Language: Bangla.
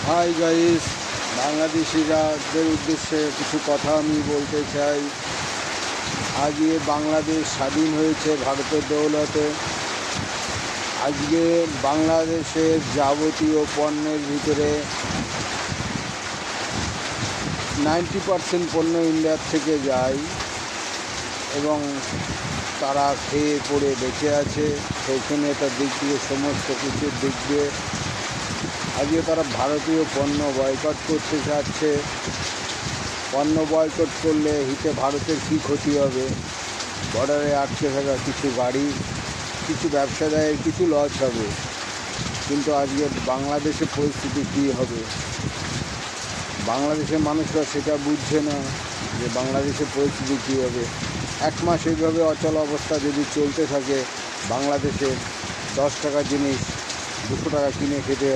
হাই গাইস, বাংলাদেশিরাদের উদ্দেশ্যে কিছু কথা আমি বলতে চাই। আজকে বাংলাদেশ স্বাধীন হয়েছে ভারতের দৌলতে। আজকে বাংলাদেশের যাবতীয় পণ্যের ভিতরে 90% পণ্য ইন্ডিয়ার থেকে যায় এবং তারা খেয়ে পড়ে বেঁচে আছে। শৌখিনতার দিক দিয়ে, সমস্ত কিছুর দিক দিয়ে আজকে তারা ভারতীয় পণ্য বয়কট করতে চাচ্ছে। পণ্য বয়কট করলে হিতে ভারতের কী ক্ষতি হবে? বর্ডারে আটকে থাকা কিছু গাড়ি, কিছু ব্যবসাদারের কিছু লস হবে, কিন্তু আজকে বাংলাদেশের পরিস্থিতি কী হবে? বাংলাদেশের মানুষরা সেটা বুঝছে না যে বাংলাদেশের পরিস্থিতি কী হবে। এক মাস এইভাবে অচল অবস্থা যদি চলতে থাকে, বাংলাদেশে 10 টাকার জিনিস 200 টাকা কিনে খেতে হবে।